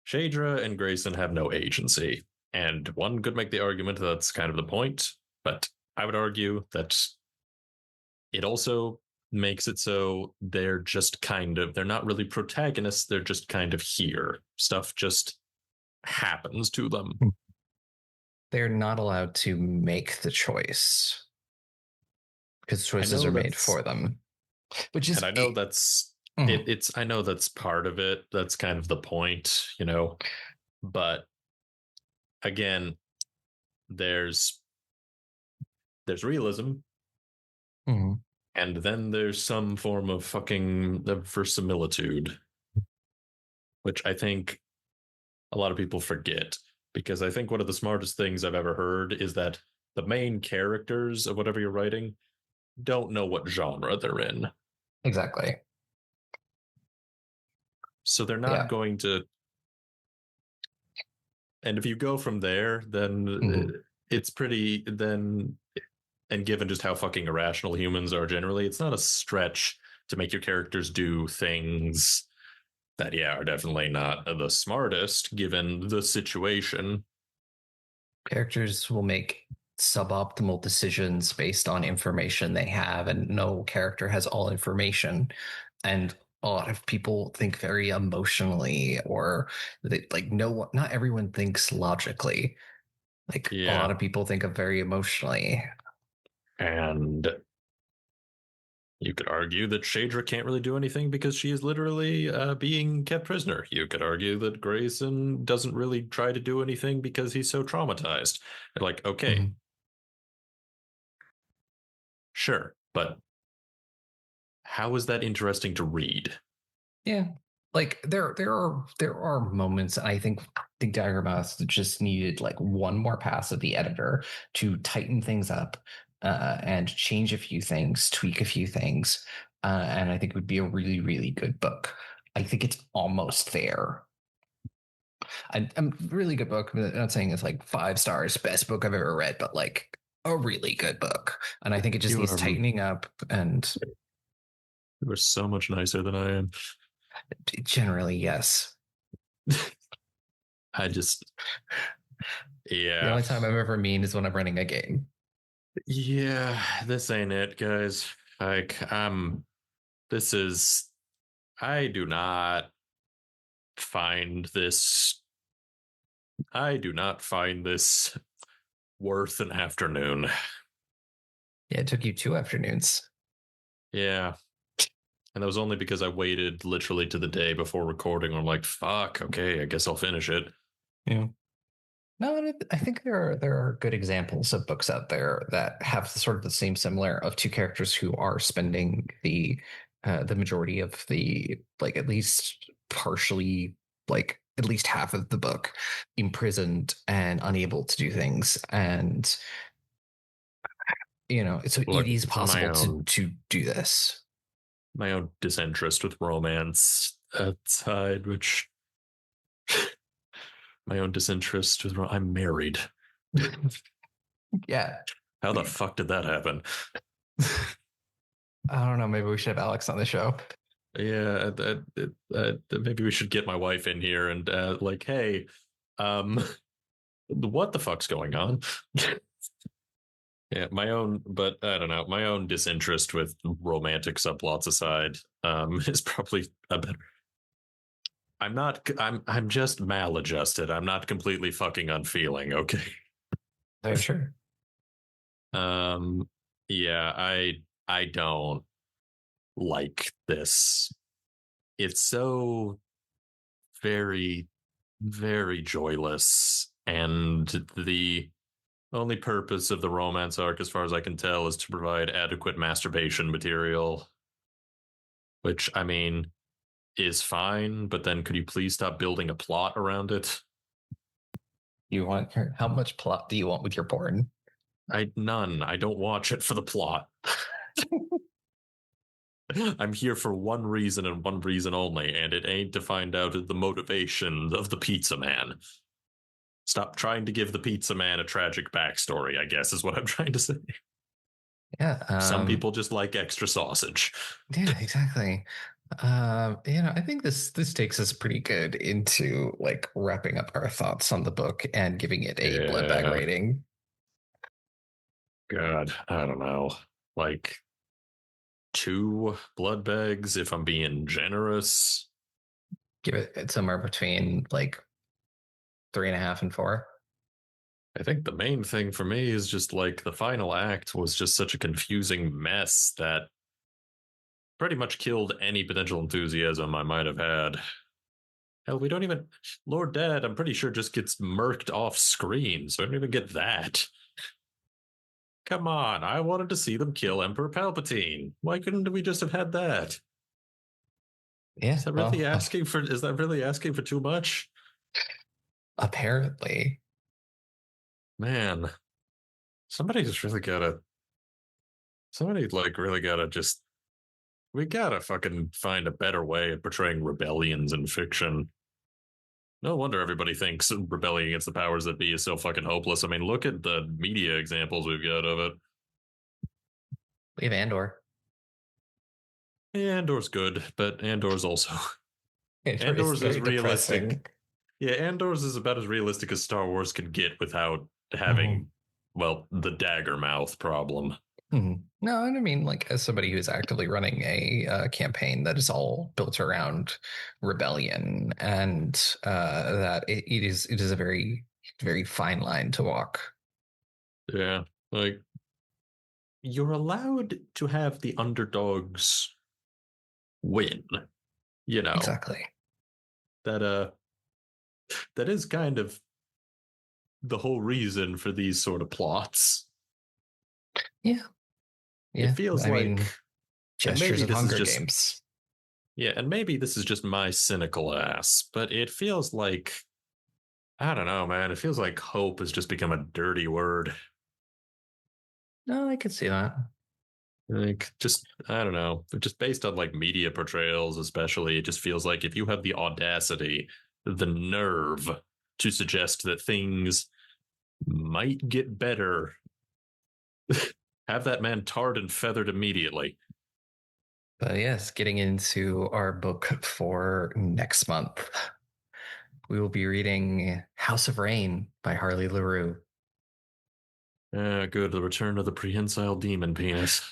Shadra, and Grayson have no agency. And one could make the argument that's kind of the point, but I would argue that it also makes it so they're not really protagonists, they're just kind of here. Stuff just happens to them. mm. They're not allowed to make the choice because I choices know are made that's for them, which and is I know that's mm, it's I know that's part of it. That's kind of the point. But again, there's there's realism, mm. and then there's some form of fucking verisimilitude, which I think a lot of people forget. Because I think one of the smartest things I've ever heard is that the main characters of whatever you're writing don't know what genre they're in. Exactly. So they're not Yeah. going to. And if you go from there, then Mm-hmm. it's pretty. Then, and given just how fucking irrational humans are generally, it's not a stretch to make your characters do things that, yeah, are definitely not the smartest given the situation. Characters will make suboptimal decisions based on information they have, and no character has all information. And a lot of people think very emotionally, or they, like no, not everyone thinks logically. Like a lot Yeah. of people think of very emotionally. And you could argue that Shadra can't really do anything because she is literally being kept prisoner. You could argue that Grayson doesn't really try to do anything because he's so traumatized. Like, okay, Mhm. sure, but how is that interesting to read? Yeah. Like there are moments, and I think Daggermouth just needed like one more pass of the editor to tighten things up and change a few things, tweak a few things, and I think it would be a really really good book. I think it's almost there. I'm really good book. I'm not saying it's like 5 stars, best book I've ever read, but like a really good book. And I think it just You needs are tightening up. And you are so much nicer than I am. generally, yes. I just The yeah. only time I'm ever mean is when I'm running a game. Yeah, this ain't it, guys. Like, this is I do not find this I do not find this worth an afternoon. Yeah, it took you 2 afternoons. Yeah. And that was only because I waited literally to the day before recording. I'm like, fuck, okay, I guess I'll finish it. Yeah. No, and I think there are good examples of books out there that have sort of the same similar of two characters who are spending the majority of the like at least partially like at least half of the book imprisoned and unable to do things, and so it Look, is possible to do this. my own disinterest with romance aside, which my own disinterest with I'm married. Yeah. How the fuck did that happen? I don't know. Maybe we should have Alex on the show. Yeah, maybe we should get my wife in here and like, hey, um, what the fuck's going on? Yeah, my own, but I don't know. My own disinterest with romantic subplots aside, is probably a better. I'm not. I'm just maladjusted. I'm not completely fucking unfeeling. Okay. Very sure. Um. Yeah. I don't like this. It's so very, very joyless, and the only purpose of the romance arc, as far as I can tell, is to provide adequate masturbation material. Which I mean is fine, but then could you please stop building a plot around it? How much plot do you want with your porn? None. I don't watch it for the plot. I'm here for one reason and one reason only, and it ain't to find out the motivation of the pizza man. Stop trying to give the pizza man a tragic backstory, I guess is what I'm trying to say. Yeah. Some people just like extra sausage. Yeah, exactly. I think this takes us pretty good into like wrapping up our thoughts on the book and giving it a blood bag Yeah. rating. God, I don't know. Like 2 blood bags if I'm being generous. Give it somewhere between like 3.5 and 4. I think the main thing for me is just like the final act was just such a confusing mess that pretty much killed any potential enthusiasm I might have had. Hell, we don't even. Lord Dad, I'm pretty sure, just gets murked off screen, so I don't even get that. Come on, I wanted to see them kill Emperor Palpatine. Why couldn't we just have had that? Yeah, well, Is that really asking for too much? apparently. Man, somebody's really gotta somebody like really gotta just we gotta fucking find a better way of portraying rebellions in fiction. No wonder everybody thinks rebelling against the powers that be is so fucking hopeless. I mean, look at the media examples we've got of it. We have Andor. Yeah, Andor's good, but Andor's also Andor is Andor's is very realistic. depressing. Yeah, Andor's is about as realistic as Star Wars can get without Mhm. having, well, the Daggermouth problem. No, and I mean, like, as somebody who's actively running a campaign that is all built around rebellion, and that it is a very very fine line to walk. Yeah, like you're allowed to have the underdogs win. You know Exactly. that that is kind of the whole reason for these sort of plots. Yeah. It Yeah. feels I like, mean, and gestures maybe of this is Hunger just Games. yeah, and maybe this is just my cynical ass, but it feels like I don't know, man. It feels like hope has just become a dirty word. No, I could see that. Like, just I don't know, just based on like media portrayals, especially, it just feels like if you have the audacity the nerve to suggest that things might get better. Have that man tarred and feathered immediately. But yes, getting into our book for next month, we will be reading House of Rayne by Harley LaRoux. Good. The return of the prehensile demon penis.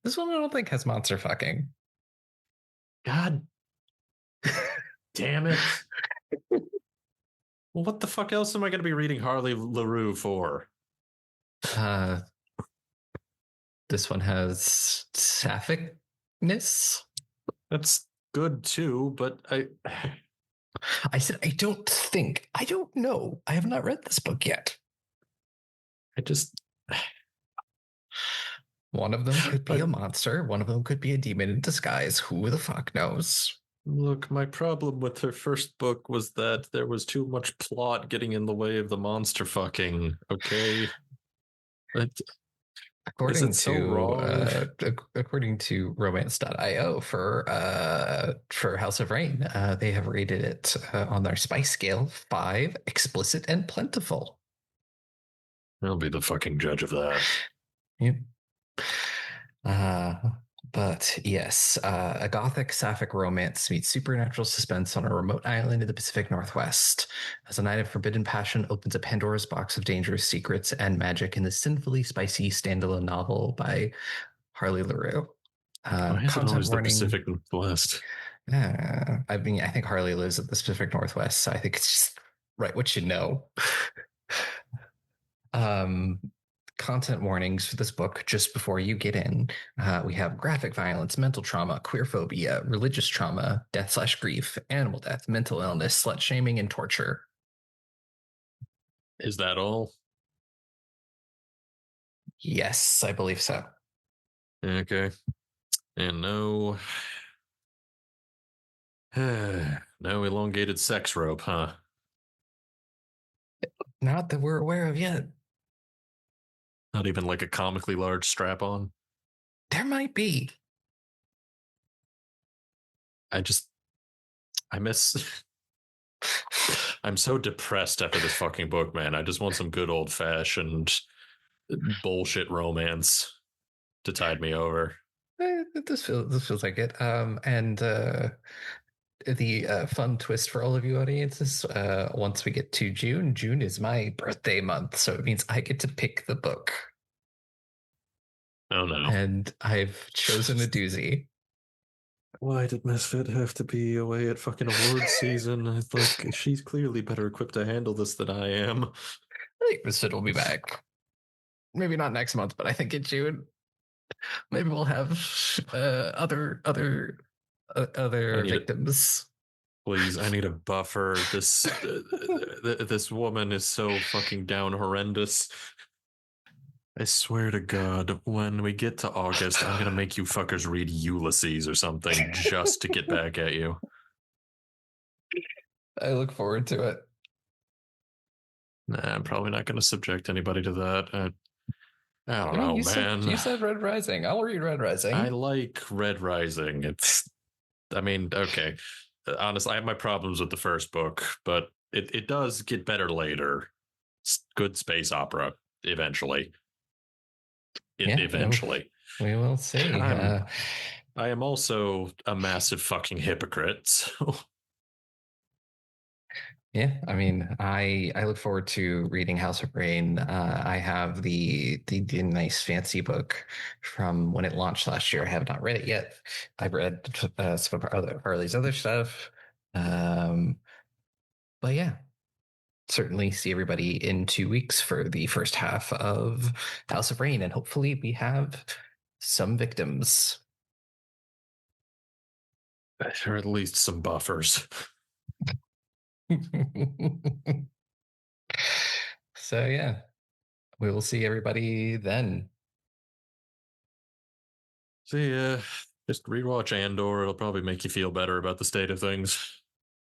This one I don't think has monster fucking. God damn it. Well, what the fuck else am I going to be reading Harley LaRoux for? Uh, this one has sapphicness. That's good too, but I said, I don't think. I don't know. I have not read this book yet. I just. One of them could be a monster. One of them could be a demon in disguise. Who the fuck knows? Look, my problem with her first book was that there was too much plot getting in the way of the monster fucking. Okay. But is it so wrong? According to romance.io for House of Rayne, they have rated it on their spice scale 5, explicit and plentiful. I'll be the fucking judge of that. Yeah. But yes, a gothic sapphic romance meets supernatural suspense on a remote island in the Pacific Northwest. As a night of forbidden passion opens a Pandora's box of dangerous secrets and magic in the sinfully spicy standalone novel by Harley LaRoux. Why is it Content always the warning. Pacific Northwest? I mean, I think Harley lives at the Pacific Northwest, so I think it's just right what you know. Content warnings for this book just before you get in. We have graphic violence, mental trauma, queer phobia, religious trauma, death/grief, animal death, mental illness, slut shaming, and torture. Is that all? Yes, I believe so. Okay. And no. No elongated sex rope, huh? Not that we're aware of yet. Not even like a comically large strap on. There might be. I miss. I'm so depressed after this fucking book, man. I just want some good old fashioned bullshit romance to tide me over. This feels like it. And the fun twist for all of you audiences, once we get to June is my birthday month, so it means I get to pick the book. Oh no. And I've chosen a doozy. Why did Misfit have to be away at fucking awards season? It's like she's clearly better equipped to handle this than I am. I think Misfit will be back. Maybe not next month, but I think in June. Maybe we'll have other victims. Please, I need a buffer. This woman is so fucking down horrendous. I swear to God, when we get to August, I'm gonna make you fuckers read Ulysses or something just to get back at you. I look forward to it. Nah, I'm probably not gonna subject anybody to that. I don't know, man. You said Red Rising. I'll read Red Rising. I like Red Rising. Okay. Honestly, I have my problems with the first book, but it does get better later. It's good space opera eventually. Eventually. We will see. I am also a massive fucking hypocrite. So. Yeah, I mean, I look forward to reading House of Rayne. I have the nice fancy book from when it launched last year. I have not read it yet. I've read some of Harley's other stuff, but yeah, certainly see everybody in 2 weeks for the first half of House of Rayne, and hopefully we have some victims, or at least some buffers. So yeah, we will see everybody then. See, just rewatch Andor. It'll probably make you feel better about the state of things.